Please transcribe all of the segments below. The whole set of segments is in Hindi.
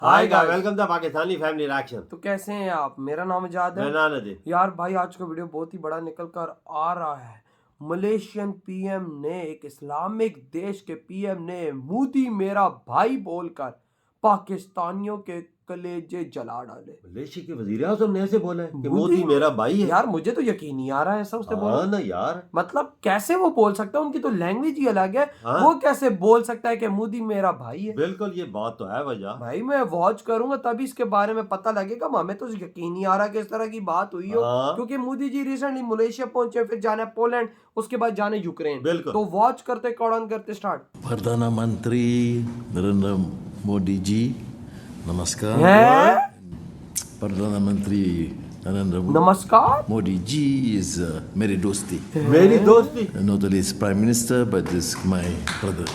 Hi hi guys, guys, welcome the Pakistani family reaction. तो कैसे हैं आप? मेरा नाम इजाद है। मैं नान अजीब। यार भाई, आज का वीडियो बहुत ही बड़ा निकल कर आ रहा है। मलेशियन पीएम ने, एक इस्लामिक देश के पीएम ने मोदी मेरा भाई बोलकर पाकिस्तानियों के कलेजे जला डाले। मलेशिया के वजीर आजम ने ऐसे बोला है कि मोदी मोदी मेरा भाई है। यार, मुझे तो यकीन नहीं आ रहा है ऐसा उसने बोला। हाँ ना यार, मतलब कैसे वो बोल सकता है? उनकी तो लैंग्वेज ही अलग है। हाँ? वो कैसे बोल सकता है कि मोदी मेरा भाई है? बिल्कुल, ये बात तो है वजह। भाई मैं वॉच करूंगा तभी इसके बारे में पता लगेगा। हमें तो यकीन नहीं आ रहा कि इस तरह की बात हुई हो, हाँ क्योंकि मोदी जी रिसेंटली मलेशिया पहुंचे, फिर जाना पोलैंड, उसके बाद जाने यूक्रेन। बिल्कुल। तो वॉच करते कौन करते स्टार्ट प्रधानमंत्री नरेंद्र मोदी जी नमस्कार। है। प्रधानमंत्री नरेंद्र नमस्कार। मोदी जी is मेरी दोस्ती, मेरी दोस्ती। not only is prime minister but is my brother।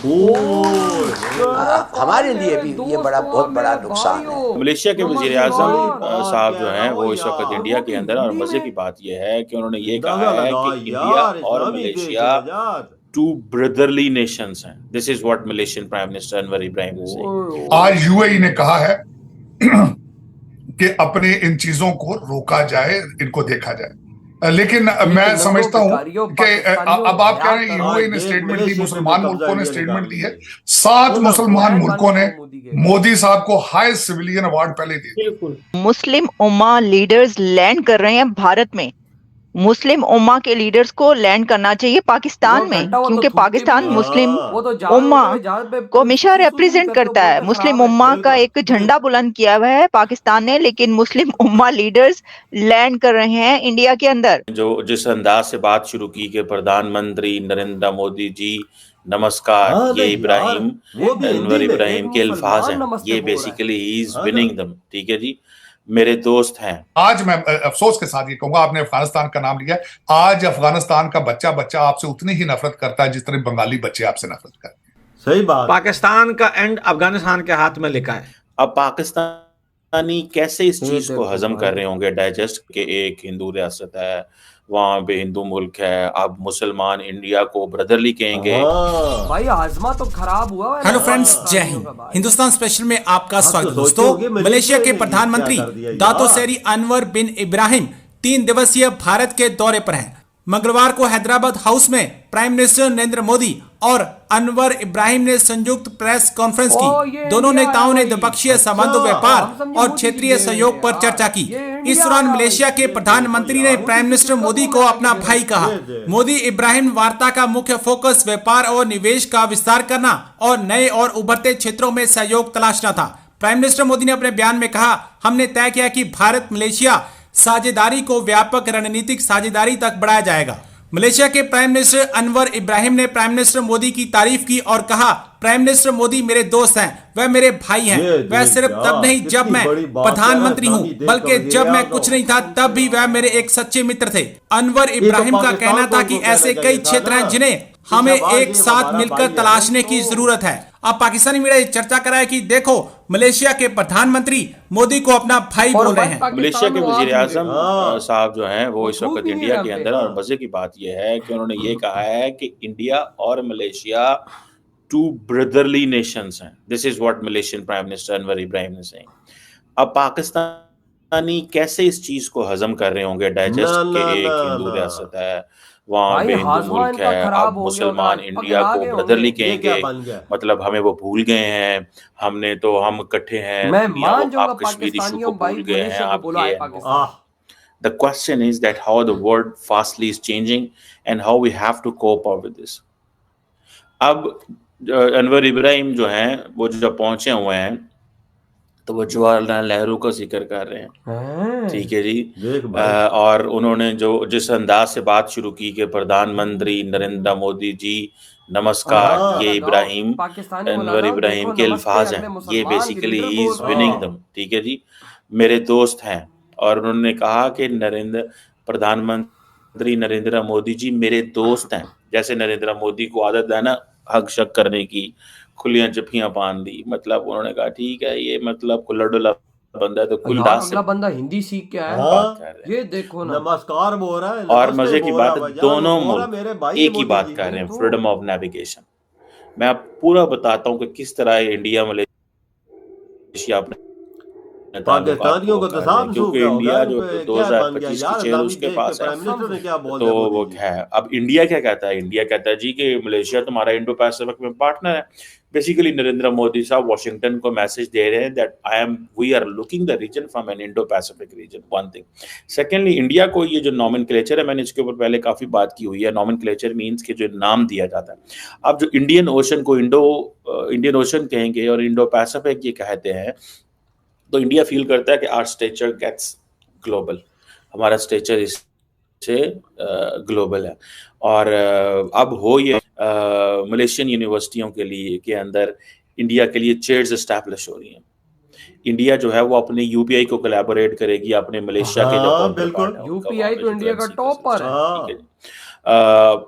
हमारे लिए भी ये बहुत बड़ा नुकसान है। मलेशिया के वजीर आजम साहब जो हैं वो इस वक्त इंडिया के अंदर, और मजे की बात यह है कि उन्होंने ये कहा है कि इंडिया और मलेशिया टू ब्रदरली नेशंस हैं। This is what Malaysian prime minister Anwar Ibrahim ने सेड। आज यूएई ने कहा है कि अपने इन चीजों को रोका जाए, इनको देखा जाए। लेकिन मैं समझता हूं कि अब आप कह रहे हैं यूएई ने स्टेटमेंट दी, मुसलमान मुल्कों ने स्टेटमेंट दी है। 7 मुसलमान मुल्कों ने मोदी साहब को हाईएस्ट सिविलियन अवार्ड पहले दिए। मुस्लिम उम्मा लीडर्स लैंड कर रहे हैं भारत में। मुस्लिम उम्मा के लीडर्स को लैंड करना चाहिए पाकिस्तान में, क्योंकि पाकिस्तान मुस्लिम उम्मा को हमेशा रिप्रेजेंट करता है। मुस्लिम उम्मा का एक झंडा बुलंद किया हुआ है पाकिस्तान ने, लेकिन मुस्लिम उम्मा लीडर्स लैंड कर रहे हैं इंडिया के अंदर। जो जिस अंदाज से बात शुरू की कि प्रधानमंत्री नरेंद्र मोदी जी नमस्कार, ये इब्राहिम अनवर इब्राहिम के अल्फाज हैं। ये basically he is winning them. ठीक है जी, मेरे दोस्त हैं। आज मैं अफसोस के साथ ये कहूंगा, आपने अफगानिस्तान का नाम लिया। आज अफगानिस्तान का बच्चा आपसे उतनी ही नफरत करता है जितने बंगाली बच्चे आपसे नफरत करते हैं। सही बात। पाकिस्तान का एंड अफगानिस्तान के हाथ में लिखा है। अब पाकिस्तानी कैसे इस चीज को हजम कर रहे होंगे, डाइजेस्ट के एक हिंदू रियासत है, वहां पे हिंदू मुल्क है, अब मुसलमान इंडिया को ब्रदरली कहेंगे। भाई आजमा तो खराब हुआ है। हेलो फ्रेंड्स, जय हिंद। हिंदुस्तान स्पेशल में आपका स्वागत है दोस्तों। मलेशिया के प्रधानमंत्री दातो सेरी अनवर बिन इब्राहिम 3 दिवसीय भारत के दौरे पर हैं। मंगलवार को हैदराबाद हाउस में प्राइम मिनिस्टर नरेंद्र मोदी और अनवर इब्राहिम ने संयुक्त प्रेस कॉन्फ्रेंस की। दोनों नेताओं ने द्विपक्षीय संबंधों, व्यापार और क्षेत्रीय सहयोग पर चर्चा की। इस दौरान मलेशिया के प्रधानमंत्री ने प्राइम मिनिस्टर मोदी को अपना भाई कहा। मोदी इब्राहिम वार्ता का मुख्य फोकस व्यापार और निवेश का विस्तार करना और नए और उभरते क्षेत्रों में सहयोग तलाशना था। प्राइम मिनिस्टर मोदी ने अपने बयान में कहा, हमने तय किया कि भारत मलेशिया साझेदारी को व्यापक रणनीतिक साझेदारी तक बढ़ाया जाएगा। मलेशिया के प्राइम मिनिस्टर अनवर इब्राहिम ने प्राइम मिनिस्टर मोदी की तारीफ की और कहा, प्राइम मिनिस्टर मोदी मेरे दोस्त हैं, वह मेरे भाई हैं। वह सिर्फ तब नहीं जब मैं प्रधानमंत्री हूं, बल्कि जब मैं कुछ नहीं था तब भी वह मेरे एक सच्चे मित्र थे। अनवर इब्राहिम का कहना था कि ऐसे कई क्षेत्र हैं जिन्हें हमें एक साथ मिलकर तलाशने की जरूरत है। अब पाकिस्तानी मीडिया चर्चा कर रहा है कि देखो, मलेशिया के प्रधानमंत्री मोदी को अपना भाई बोल रहे हैं। मलेशिया के वजीर आजम साहब जो हैं वो इस वक्त इंडिया के अंदर, और मजे की बात यह है कि उन्होंने ये कहा है कि इंडिया और मलेशिया टू ब्रदरली नेशंस हैं। This is what Malaysian prime minister Anwar Ibrahim ने सेड। अब पाकिस्तानी कैसे इस चीज को हजम कर रहे होंगे, डाइजेस्ट के एक हिंदू रियासत है, वहां पे हिंदू मुल्क है, अब मुसलमान इंडिया को ब्रदरली कहेंगे, मतलब हमें वो भूल गए हैं, हमने तो हम इकट्ठे हैं, आप कश्मीर इशू को भूल गए हैं, आप। The question is that how the world fastly is changing and how we have to cope up with this. अब अनवर इब्राहिम जो हैं वो जब पहुंचे हुए हैं तो वो जवाहरलाल नेहरू का जिक्र कर रहे हैं। ठीक है जी। और उन्होंने जो जिस अंदाज से बात शुरू की कि प्रधानमंत्री नरेंद्र मोदी जी नमस्कार, ये इब्राहिम अनवर इब्राहिम के अल्फाज हैं। ये basically he is winning them. ठीक है जी, मेरे दोस्त हैं। और उन्होंने कहा कि प्रधानमंत्री नरेंद्र मोदी जी मेरे दोस्त हैं। जैसे नरेंद्र मोदी को आदत है ना हक शक करने की, खुलियां जफियां बांध दी। मतलब उन्होंने कहा ठीक है, ये मतलब खुला डुला बंदा है तो खुलदास से बंदा हिंदी सीख के आया। ये देखो ना, नमस्कार बोल रहा है। और मजे की बात है, दोनों मुल्क एक ही बात कर रहे हैं, फ्रीडम ऑफ नेविगेशन। मैं पूरा बताता हूँ कि किस तरह इंडिया मलेशिया अपने पाकिस्तानियों को तो साफ सूख क्योंकि गया इंडिया होगा जो कि क्या बन गया 2025 यार, की चेयर इस्लामी उसके देश पास के है। प्राइम मिनिस्टर ने क्या बोल तो दिया वो मोदी जी? है। अब इंडिया क्या कहता है? इंडिया कहता है जी कि मलेशिया तुम्हारा इंडो पैसिफिक में पार्टनर है। बेसिकली नरेंद्र मोदी साहब वॉशिंगटन को मैसेज दे रहे हैं that we are looking the region from an Indo Pacific region, one thing. Secondly, India को ये जो नॉमेनक्लेचर है, मैंने इसके ऊपर पहले काफी बात की हुई है। नॉमेनक्लेचर मीन्स के जो नाम दिया जाता है। अब जो इंडियन ओशन को इंडियन ओशन कहेंगे और इंडो पैसिफिक ये कहते हैं, तो इंडिया फील करता है कि आवर स्टेचर गेट्स ग्लोबल, हमारा स्टेचर इससे ग्लोबल है। और अब हो ये मलेशियन यूनिवर्सिटियों के अंदर इंडिया के लिए चेयर्स एस्टैब्लिश हो रही हैं। इंडिया जो है वो अपने यूपीआई को कोलैबोरेट करेगी अपने मलेशिया के जो हाँ, काउंटर बिल्कुल। पार्ट है उनका, यूपीआई वहाँ पे तो जो इंडिया का currency टॉपर है। ठीक है।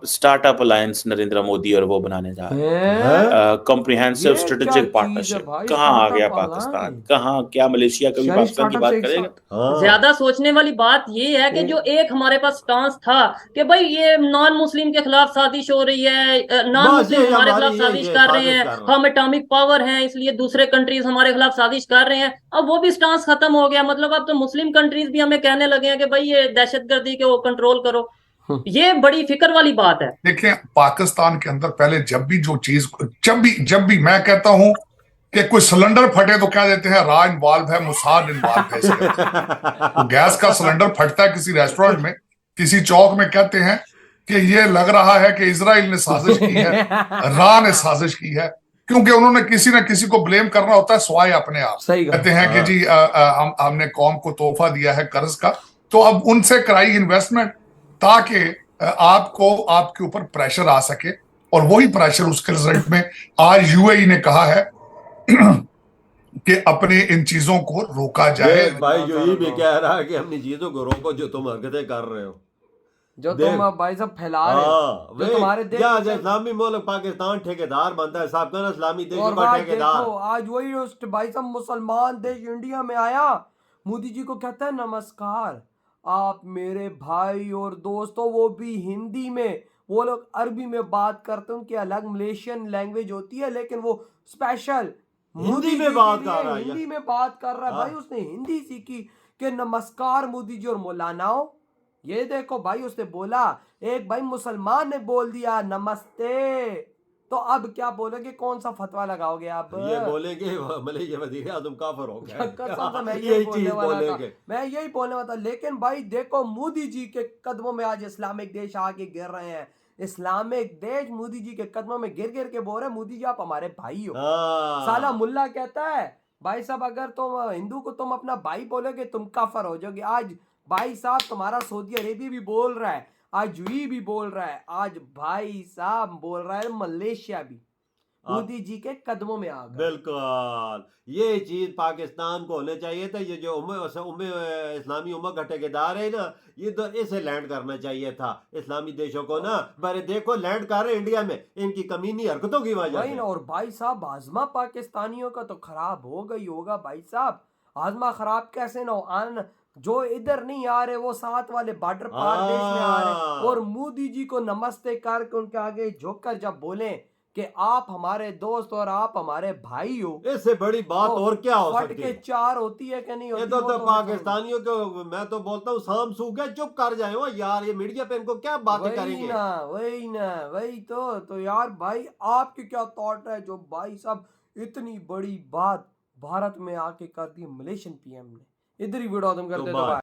स्टार्टअप अलायंस नरेंद्र मोदी और वो बनाने जा रहे हैं। कॉम्प्रिहेंसिव ये क्या स्ट्रेटेजिक चीज है पार्टनरशिप। भाई, कहाँ आ गया startup पाकिस्तान? alliance? कहाँ? क्या मलेशिया कभी शहरी पाकिस्तान की startup बात से एक करेगा? हाँ। ज्यादा सोचने वाली बात ये है कि जो एक हमारे पास स्टांस था कि भाई ये नॉन मुस्लिम के खिलाफ साजिश हो रही है, नॉन बस मुस्लिम ये हमारे हमारी खिलाफ साजिश ये कर रहे साजिश हैं, कर रहे हैं। हम एटॉमिक पावर हैं इसलिए दूसरे कंट्रीज हमारे खिलाफ साजिश कर रहे हैं, अब वो भी स्टांस खत्म हो गया। मतलब अब तो मुस्लिम कंट्रीज भी हमें कहने लगे हैं कि भाई ये दहशतगर्दी के वो कंट्रोल करो। ये बड़ी फिक्र वाली बात है। देखिए, पाकिस्तान के अंदर पहले जब भी मैं कहता हूं कि कोई सिलेंडर फटे तो क्या देते हैं, रा इन्वॉल्व है, मुसाद इन्वॉल्व है इसके अंदर। तो गैस का सिलेंडर फटता है किसी रेस्टोरेंट में, किसी चौक में, कहते हैं कि ये लग रहा है कि इजराइल ने साजिश की है, रा ने साजिश की है, क्योंकि उन्होंने किसी ना किसी को ब्लेम करना होता है स्वाय अपने आप। कहते हैं कि जी हमने कौम को तोहफा दिया है कर्ज का, तो अब उनसे कराई इन्वेस्टमेंट ताकि आपके ऊपर प्रेशर आ सके, और वही प्रेशर उसके रिजल्ट में आज यूएई ने कहा है कि अपने इन चीजों को रोका जाए। भाई यूएई भी कह रहा है कि अपनी चीजों को रोको जो तुम हरकतें कर रहे हो, जो तुम भाई साहब फैला रहे हो, जो तुम्हारे देश क्या इस्लामी मुल्क पाकिस्तान ठेकेदार बनता है, साहब का ना इस्लामी देश और का ठेकेदार। आज वही भाई साहब मुसलमान देश इंडिया में आया, मोदी जी को कहता है नमस्कार आप मेरे भाई और दोस्तों, वो भी हिंदी में। वो लोग अरबी में बात करते हैं, उनकी अलग मलेशियन लैंग्वेज होती है, लेकिन वो स्पेशल हिंदी में बात कर रहा है। हिंदी में बात कर रहा है भाई, उसने हिंदी सीखी कि नमस्कार मोदी जी और मौलानाओं। ये देखो भाई, उसने बोला, एक भाई मुसलमान ने बोल दिया नमस्ते, तो अब क्या बोलोगे, कौन सा फतवा लगाओगे आप? ये बोलेंगे मलेशिया वजीर आज़म काफिर हो गया। कसम से मैं यही बोलने वाला था। लेकिन भाई देखो, मोदी जी के कदमों में आज इस्लामिक देश आके गिर रहे हैं। इस्लामिक देश मोदी जी के कदमों में गिर गिर के बोल रहे हैं, मोदी जी आप हमारे भाई हो। साला मुल्ला कहता है भाई साहब, अगर तुम हिंदू को तुम अपना भाई बोलोगे तुम काफर हो जाओगे। आज भाई साहब तुम्हारा सऊदी अरेबिया भी बोल रहा है, आज यूएई भी बोल रहा है, आज भाई साहब बोल रहा है मलेशिया भी मोदी जी के कदमों में आ गया। बिल्कुल, ये चीज पाकिस्तान को होने चाहिए था। ये जो इस्लामी उम्मा का ठेकेदार है ना, ये तो इसे लैंड करना चाहिए था इस्लामी देशों को ना। पर देखो लैंड कर रहे इंडिया में इनकी कमीनी हरकतों की वजह से। और भाई साहब आजमा पाकिस्तानियों का तो खराब हो गई होगा भाई साहब। आजमा खराब कैसे ना हो, जो इधर नहीं आ रहे वो साथ वाले बॉर्डर पार देश में आ रहे, और मोदी जी को नमस्ते करके उनके आगे झुककर जब बोले कि आप हमारे दोस्त और आप हमारे भाई हो, इससे बड़ी बात और क्या हो सकती है? चार होती है कि नहीं होती? ये तो पाकिस्तानियों को मैं तो बोलता हूँ शाम सूख गया, चुप कर जाए हो यार, ये मीडिया पे इनको क्या बातें करेंगे? वही तो यार भाई, आपकी क्या थॉट है जो भाई साहब इतनी बड़ी बात भारत में आके कर दी मलेशियन पीएम ने? इधर ही वीडियो खत्म करते हैं।